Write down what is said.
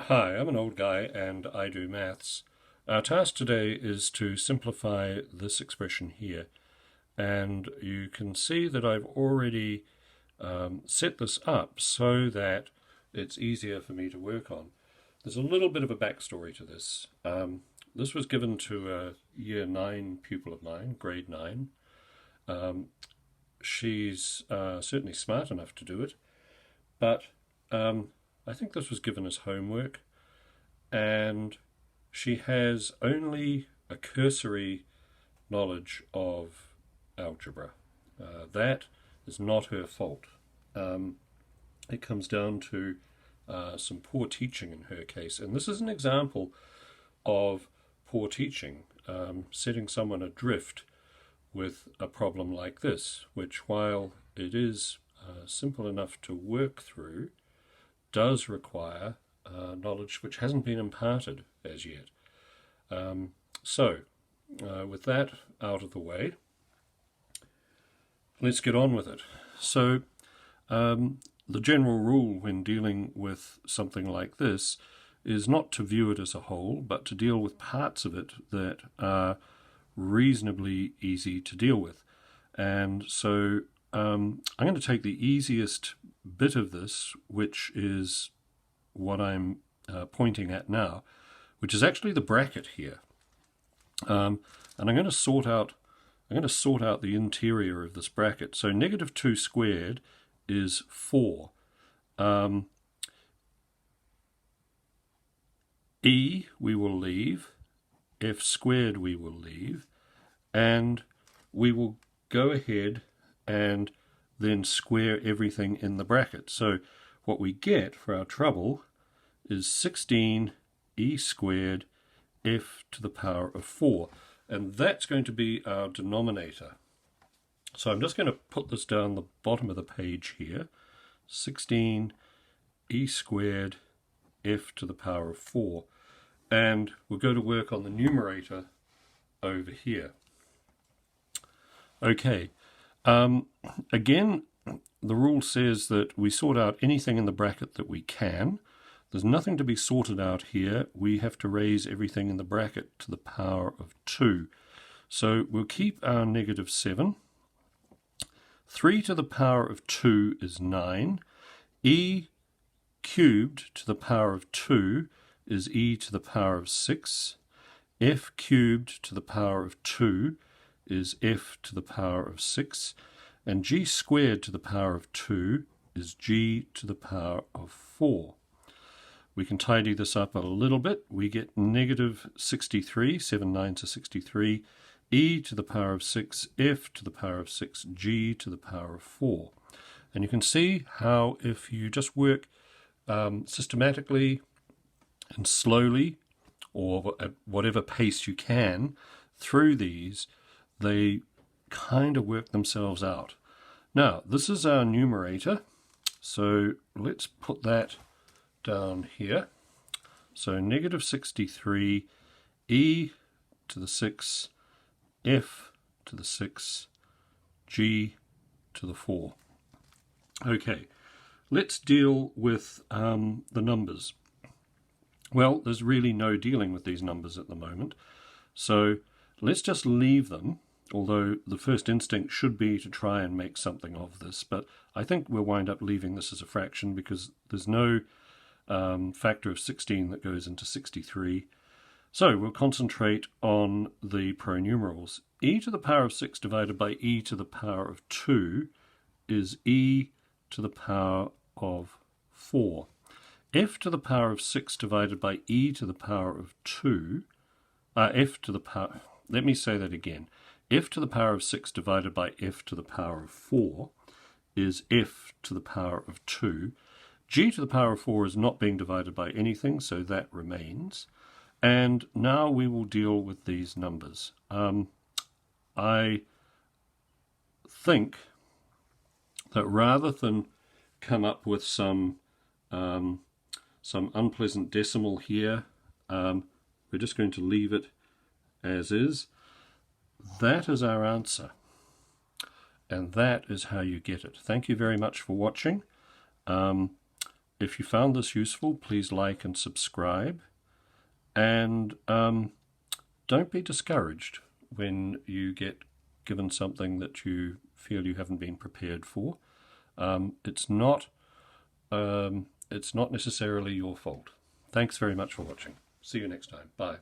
Hi, I'm an old guy and I do maths. Our task today is to simplify this expression here, and you can see that I've already set this up so that it's easier for me to work on. There's a little bit of a backstory to this. This was given to a year 9 pupil of mine, grade 9. She's certainly smart enough to do it, but I think this was given as homework, and she has only a cursory knowledge of algebra. That is not her fault. It comes down to some poor teaching in her case, and this is an example of poor teaching, setting someone adrift with a problem like this, which, while it is simple enough to work through, does require knowledge which hasn't been imparted as yet. With that out of the way, let's get on with it. So, the general rule when dealing with something like this is not to view it as a whole, but to deal with parts of it that are reasonably easy to deal with. And so I'm going to take the easiest bit of this, which is what I'm pointing at now, which is actually the bracket here. And I'm going to sort out the interior of this bracket. So negative 2 squared is 4. E we will leave, f squared we will leave, and we will go ahead and then square everything in the bracket. So what we get for our trouble is 16 e squared f to the power of 4. And that's going to be our denominator. So I'm just going to put this down the bottom of the page here. 16 e squared f to the power of 4. And we'll go to work on the numerator over here. Okay. Again, the rule says that we sort out anything in the bracket that we can. There's nothing to be sorted out here. We have to raise everything in the bracket to the power of 2. So we'll keep our negative 7. 3 to the power of 2 is 9. E cubed to the power of 2 is e to the power of 6. F cubed to the power of 2 is f to the power of 6. And g squared to the power of 2 is g to the power of 4. We can tidy this up a little bit. We get negative 63, 7 9s are 63, e to the power of 6, f to the power of 6, g to the power of 4. And you can see how if you just work systematically and slowly, or at whatever pace you can, through these, they kind of work themselves out. Now, this is our numerator, so let's put that down here. So negative 63 e to the 6 f to the 6 g to the 4. Okay, let's deal with the numbers. Well, there's really no dealing with these numbers at the moment, so let's just leave them, although the first instinct should be to try and make something of this, but I think we'll wind up leaving this as a fraction because there's no factor of 16 that goes into 63. So we'll concentrate on the pronumerals. E to the power of 6 divided by e to the power of 2 is e to the power of 4. F to the power of 6 divided by e to the power of 2, f to the power, let me say that again. F to the power of 6 divided by f to the power of 4 is f to the power of 2. G to the power of 4 is not being divided by anything, so that remains. And now we will deal with these numbers. I think that rather than come up with some unpleasant decimal here, we're just going to leave it as is. That is our answer. And that is how you get it. Thank you very much for watching. If you found this useful, please like and subscribe. And don't be discouraged when you get given something that you feel you haven't been prepared for. It's not necessarily your fault. Thanks very much for watching. See you next time. Bye.